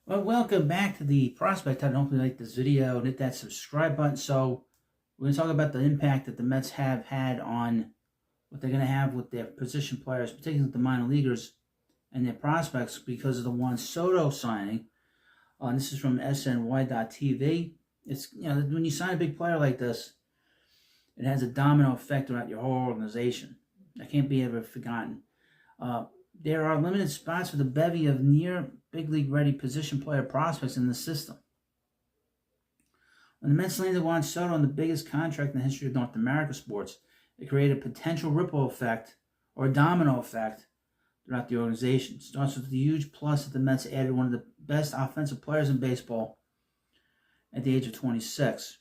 Well, welcome back to the Prospect Hut. Hopefully you like this video and hit that subscribe button. So we're going to talk about the impact that the Mets have had on what they're going to have with their position players, particularly the minor leaguers and their prospects because of the Juan Soto signing. This is from SNY.TV. It's, when you sign a big player like this, it has a domino effect throughout your whole organization. That can't be ever forgotten. There are limited spots for the bevy of near big league ready position player prospects in the system. When the Mets landed Juan Soto on the biggest contract in the history of North America sports, it created a potential ripple effect or a domino effect throughout the organization. It starts with the huge plus that the Mets added one of the best offensive players in baseball at the age of 26.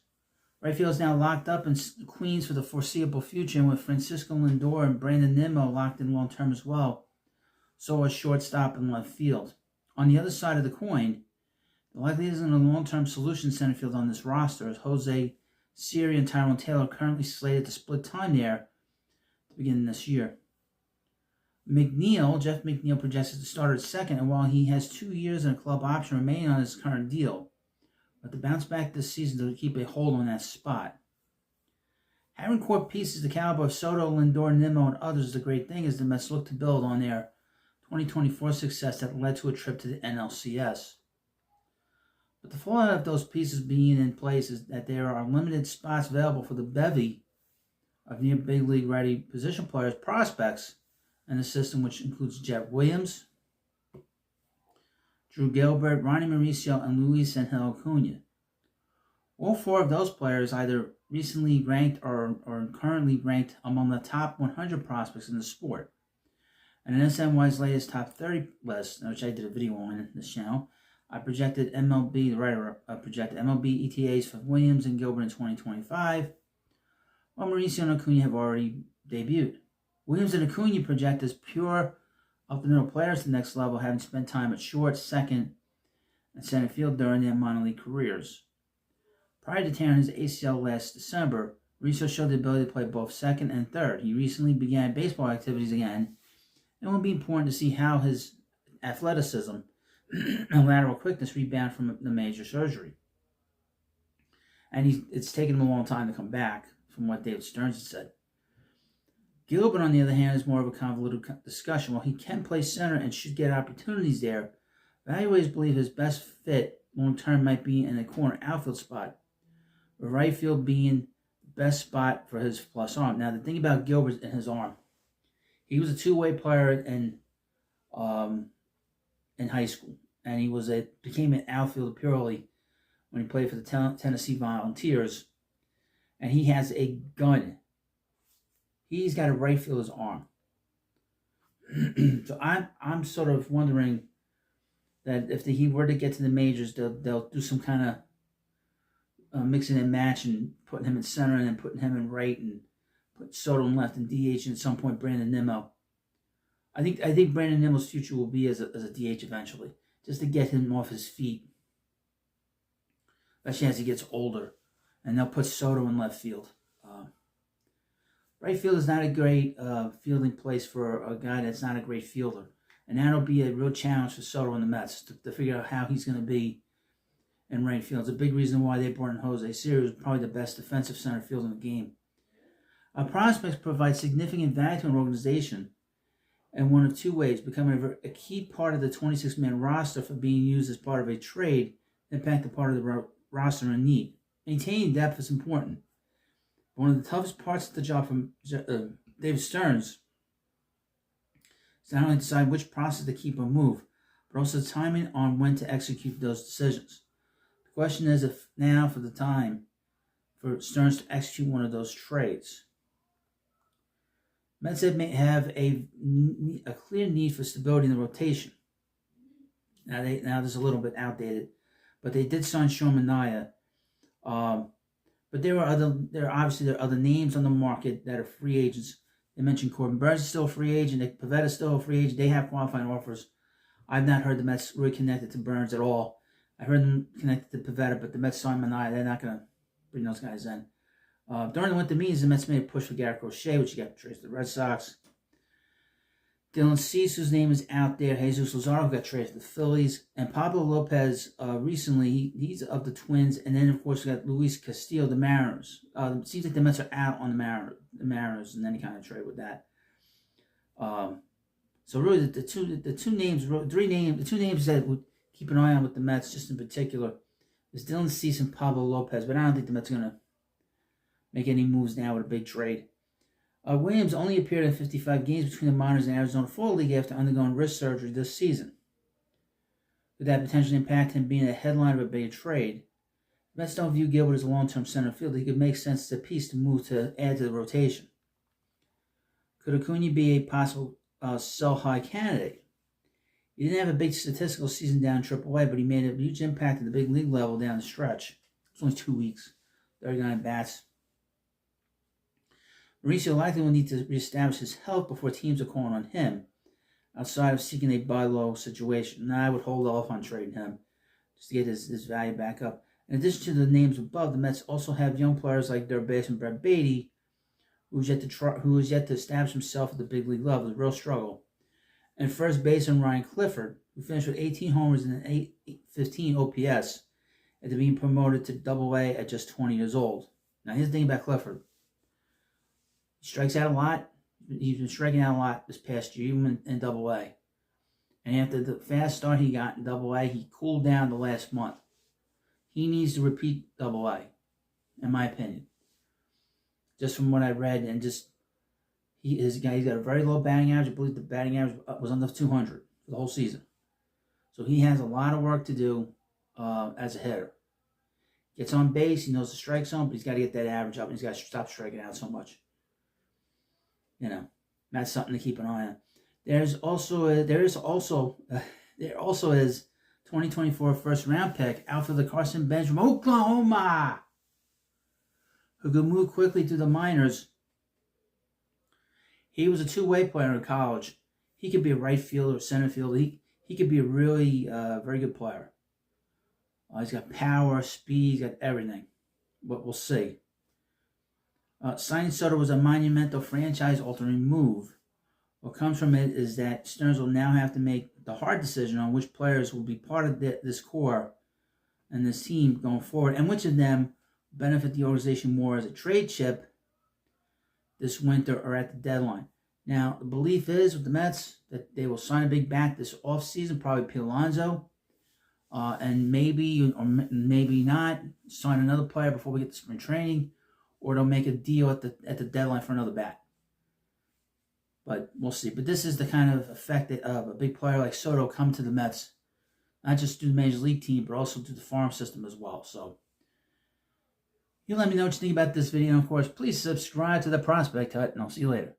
Right field is now locked up in Queens for the foreseeable future, and with Francisco Lindor and Brandon Nimmo locked in long term as well, so a shortstop in left field. On the other side of the coin, the likelihood isn't a long-term solution center field on this roster, as Jose Siri and Tyrone Taylor are currently slated to split time there to begin this year. Jeff McNeil projects to start at second, and while he has 2 years and a club option remaining on his current deal, but to bounce back this season to keep a hold on that spot. Having core pieces the caliber of Soto, Lindor, Nimmo, and others is a great thing as the Mets look to build on their 2024 success that led to a trip to the NLCS. But the fallout of those pieces being in place is that there are limited spots available for the bevy of near big league ready position players, prospects in the system, which includes Jeff Williams, Drew Gilbert, Ronnie Mauricio, and Luis Angel Acuna. All four of those players either recently ranked or currently ranked among the top 100 prospects in the sport. And in SNY's latest top 30 list, which I did a video on this channel, I projected MLB ETAs for Williams and Gilbert in 2025, while Mauricio and Acuna have already debuted. Williams and Acuna project as pure up-the-middle players to the next level, having spent time at short, second, and center field during their minor league careers. Prior to tearing his ACL last December, Mauricio showed the ability to play both second and third. He recently began baseball activities again, and it will be important to see how his athleticism and lateral quickness rebound from the major surgery. And it's taken him a long time to come back, from what David Stearns has said. Gilbert, on the other hand, is more of a convoluted discussion. While he can play center and should get opportunities there, evaluators believe his best fit long-term might be in a corner outfield spot, with right field being the best spot for his plus arm. Now, the thing about Gilbert and his arm, he was a two-way player in high school, and he became an outfielder purely when he played for the Tennessee Volunteers, and he has a gun. He's got a right fielder's arm. So I'm sort of wondering that if he were to get to the majors, they'll do some kind of mixing and matching, putting him in center and then putting him in right, and put Soto in left and DH, and at some point Brandon Nimmo. I think Brandon Nimmo's future will be as a DH eventually, just to get him off his feet, especially as he gets older. And they'll put Soto in left field. Right field is not a great fielding place for a guy that's not a great fielder. And that'll be a real challenge for Soto and the Mets to figure out how he's going to be in right field. It's a big reason why they brought in Jose Siri, who's probably the best defensive center fielder in the game. Prospects provide significant value to an organization in one of two ways: becoming a key part of the 26-man roster for being used as part of a trade, impact the part of the roster in need. Maintaining depth is important. One of the toughest parts of the job from David Stearns is not only to decide which process to keep or move, but also timing on when to execute those decisions. The question is if now for the time for Stearns to execute one of those trades. Mets have a clear need for stability in the rotation. Now there's a little bit outdated, but they did sign Sean Manaea. But there are other names on the market that are free agents. They mentioned Corbin Burns is still a free agent. Nick Pivetta is still a free agent. They have qualifying offers. I've not heard the Mets really connected to Burns at all. I heard them connected to Pivetta, but the Mets signed Manaea. They're not going to bring those guys in. During the winter meetings, the Mets made a push for Garrett Crochet, which got traced to the Red Sox. Dylan Cease, whose name is out there. Jesus Lazaro got traded to the Phillies. And Pablo Lopez, recently, he's of the Twins. And then, of course, we got Luis Castillo, the Mariners. It seems like the Mets are out on the Mariners and any kind of trade with that. So really, the two names that would keep an eye on with the Mets, just in particular, is Dylan Cease and Pablo Lopez. But I don't think the Mets are going to make any moves now with a big trade. Williams only appeared in 55 games between the minors and Arizona Fall League after undergoing wrist surgery this season. Could that potentially impact him being a headline of a bigger trade? The Mets don't view Gilbert as a long-term center fielder. He could make sense as a piece to move to add to the rotation. Could Acuna be a possible sell-high candidate? He didn't have a big statistical season down in AAA, but he made a huge impact at the big league level down the stretch. It was only 2 weeks, 39 bats. Mauricio likely will need to reestablish his health before teams are calling on him, outside of seeking a buy low situation. Now I would hold off on trading him just to get his value back up. In addition to the names above, the Mets also have young players like their baseman Brett Beatty, who is yet to establish himself at the big league level. It's a real struggle. And first baseman Ryan Clifford, who finished with 18 homers and an 815 OPS, after being promoted to Double-A at just 20 years old. Now here's the thing about Clifford. He strikes out a lot. He's been striking out a lot this past year, even in Double-A. And after the fast start he got in Double-A, he cooled down the last month. He needs to repeat Double-A, in my opinion. Just from what I read, and just he's got a very low batting average. I believe the batting average was under 200 for the whole season. So he has a lot of work to do as a hitter. Gets on base, he knows the strike zone, but he's got to get that average up, and he's got to stop striking out so much. That's something to keep an eye on. There also is 2024 first round pick, outfielder Carson Bench from Oklahoma, who could move quickly through the minors. He was a two-way player in college. He could be a right fielder or center fielder. He could be a really very good player. He's got power, speed, he's got everything. But we'll see. Signing Soto was a monumental franchise-altering move. What comes from it is that Stearns will now have to make the hard decision on which players will be part of this core and this team going forward, and which of them benefit the organization more as a trade chip this winter or at the deadline. Now, the belief is with the Mets that they will sign a big bat this offseason, probably Pete Alonso, and maybe or maybe not sign another player before we get to spring training, or they'll make a deal at the deadline for another bat. But we'll see. But this is the kind of effect of a big player like Soto come to the Mets, not just through the Major League team, but also through the farm system as well. So you let me know what you think about this video. And of course, please subscribe to the Prospect Hut, and I'll see you later.